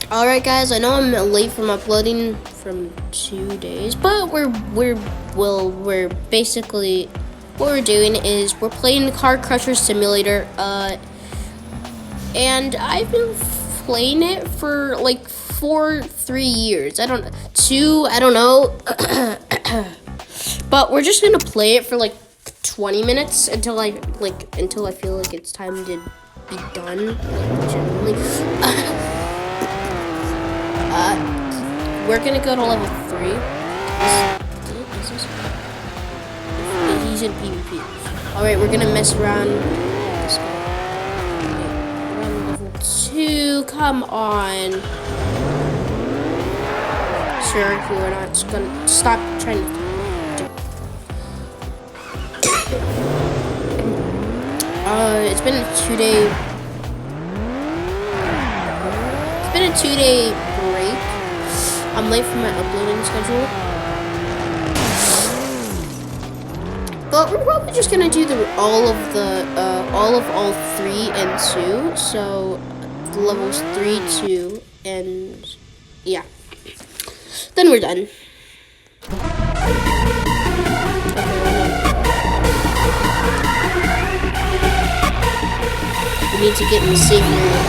Alright guys, I know I'm late from uploading from 2 days, but we're basically, what we're doing is we're playing Car Crusher Simulator, and I've been playing it for like 3 years. I don't know. But we're just gonna play it for like 20 minutes until I feel like it's time to be done, like generally. We're gonna go to level 3. Is this? He's in PvP. Alright, we're gonna mess around. This guy. We're on level 2. Come on. Sure, we're not just gonna stop trying to. It's been a 2-day. It's been a 2-day break. I'm late for my uploading schedule, but we're probably just gonna do all of 3 and 2. So levels 3, 2, and yeah, then we're done. We need to get in the safe area.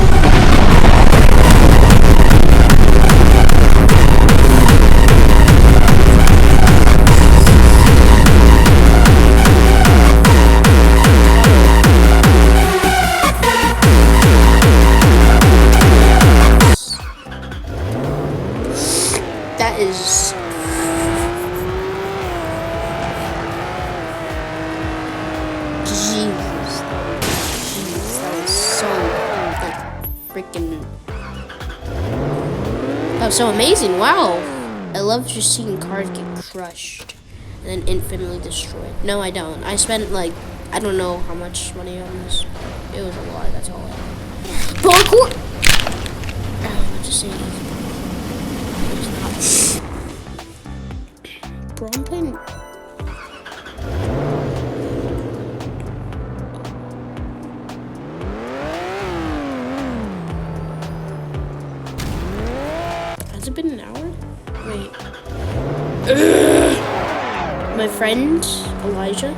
That is Jesus. That was so freaking. That was so amazing! Wow, I love just seeing cars get crushed and then infinitely destroyed. No, I don't. I spent like I don't know how much money on this. It was a lot. That's all I had. Parkour. I'm just saying. Bro, I'm playing. Has it been an hour? Wait. My friend Elijah.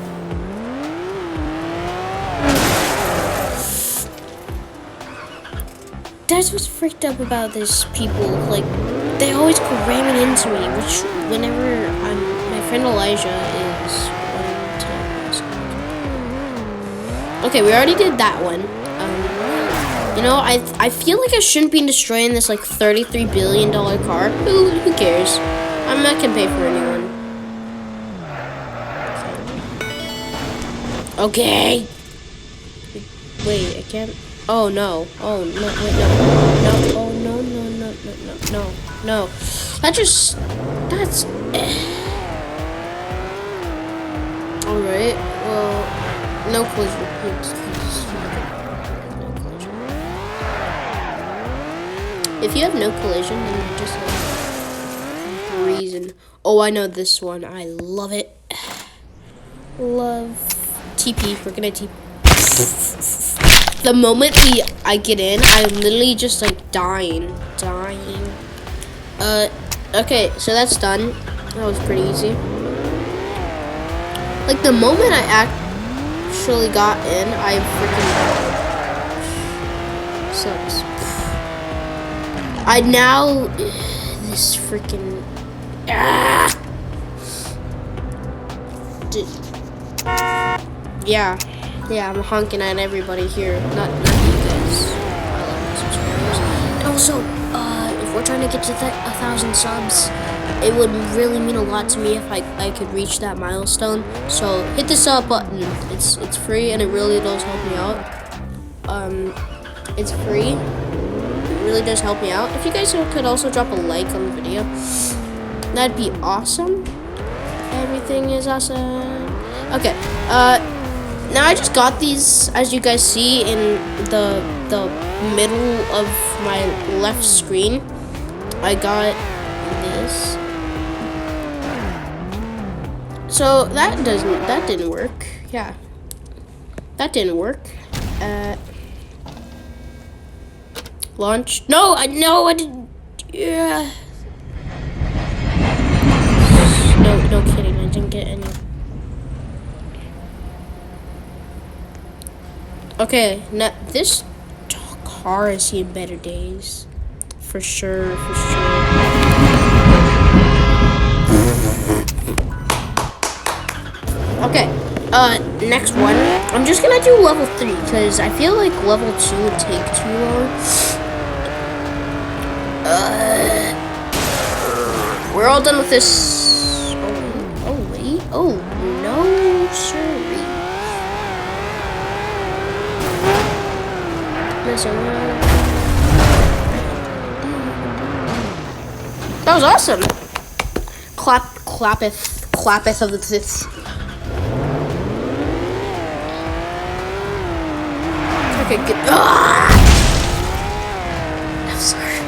That's what's freaked up about this. People like they always go ramming into me, which whenever my friend Elijah is okay, we already did that one. You know, I feel like I shouldn't be destroying this like $33 billion car. Who cares? I'm not gonna pay for anyone. Okay. Wait, I can't. Oh no. Oh no. Wait, no. No. Oh no. No. That's. All right. Well, no collision. No collision. If you have no collision, then you're just like breezing. Oh, I know this one. I love it. Love TP. We're gonna TP. The moment I get in, I'm literally just like dying. Okay, so that's done. That was pretty easy. Like the moment I actually got in, I freaking sucks. I now this freaking yeah. Yeah, I'm honking at everybody here, not you guys. I love my subscribers. And also, if we're trying to get to 1,000 subs, it would really mean a lot to me if I could reach that milestone. So hit the sub button. It's free and it really does help me out. It's free. It really does help me out. If you guys could also drop a like on the video, that'd be awesome. Everything is awesome. Okay. Now I just got these, as you guys see, in the middle of my left screen. I got this. So that didn't work. Yeah, that didn't work. Launch. No, I didn't. Yeah. No kidding. I didn't get any. Okay, now this car has seen better days. For sure, for sure. Okay, next one. I'm just gonna do level 3 because I feel like level 2 would take too long. We're all done with this. Oh wait. Oh, no, sorry. That was awesome. Clappeth of the fifth. Okay, good. I'm sorry.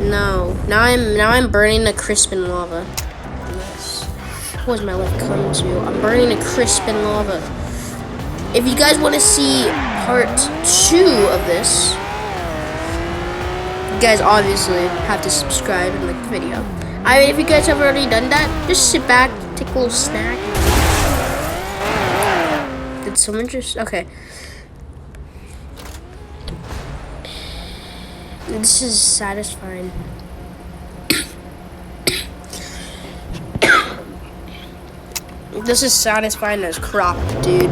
No. Now I'm burning the Crispin lava. Yes. What does my life come to? I'm burning the Crispin lava. If you guys want to see part 2 of this, you guys obviously have to subscribe and like the video. I mean, if you guys have already done that, just sit back, take a little snack. Did someone just... Okay. This is satisfying. This is satisfying as crap, dude.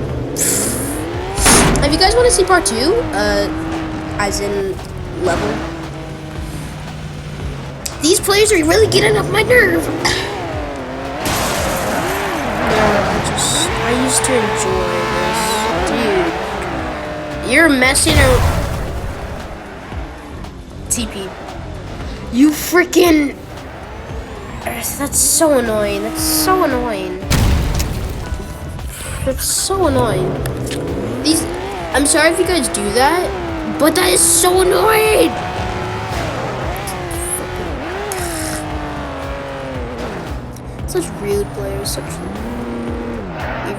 If you guys want to see part 2, as in level, these players are really getting up my nerve. I used to enjoy this, dude. You're messing around. TP. You freaking. That's so annoying. That's so annoying. That's so annoying. These. I'm sorry if you guys do that, but that is so annoying. Such rude players. Such.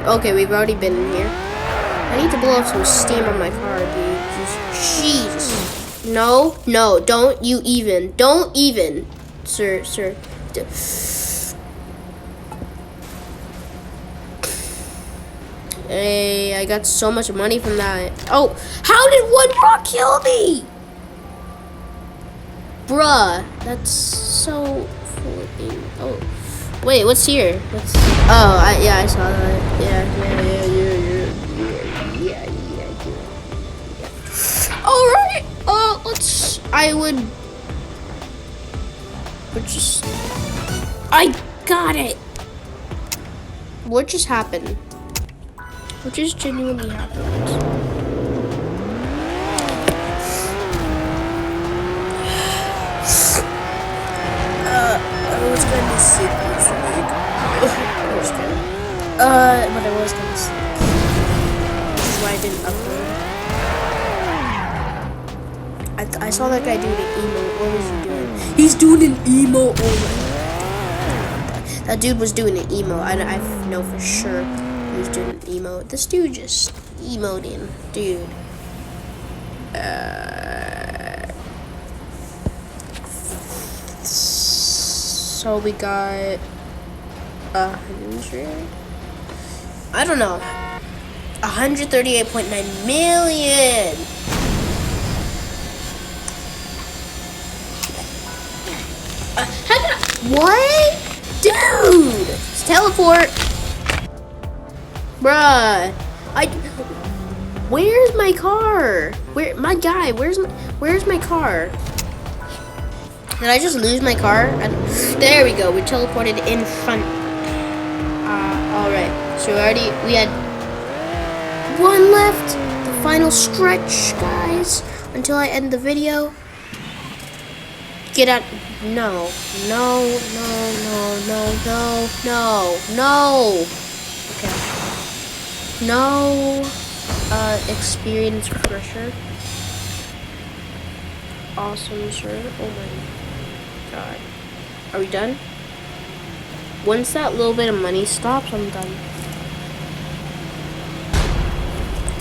Okay, we've already been in here. I need to blow off some steam on my car, dude. Jeez. No, don't you even. Don't even. Sir. Hey, I got so much money from that. Oh, how did one rock kill me? Bruh, that's so flipping. Oh, wait, what's here? Yeah, I saw that. Yeah. All right. I got it. What just happened? What just genuinely happened? I was gonna sleep. But I was gonna sleep. Which is why I didn't upload. I saw that guy doing an emo. What was he doing? He's doing an emo. Oh my God. That dude was doing an emo. I know for sure he was doing an emo. This dude just emoting, dude. So we got 100. I don't know. 138.9 million. What? Dude! It's teleport! Bruh. Where's my car? My guy, where's my car? Did I just lose my car? There we go, we teleported in front. Alright. So we had one left. The final stretch, guys. Until I end the video. Get out. No. Okay. No. Experience crusher. Awesome, sir. Oh my God. Are we done? Once that little bit of money stops, I'm done.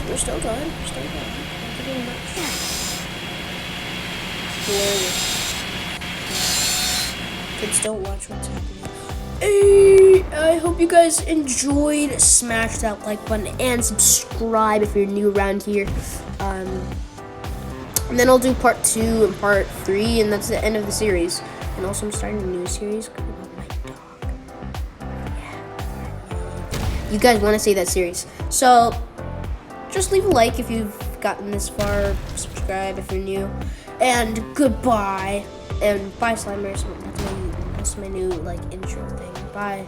We're still good. We're still good. Not doing much. Kids don't watch what's happening. Hey, I hope you guys enjoyed. Smash that like button and subscribe if you're new around here. And then I'll do part 2 and part 3, and that's the end of the series. And also, I'm starting a new series about my dog. Yeah. You guys want to see that series. So, just leave a like if you've gotten this far. Subscribe if you're new. And goodbye. And bye, Slimers. That's my new, like, intro thing. Bye.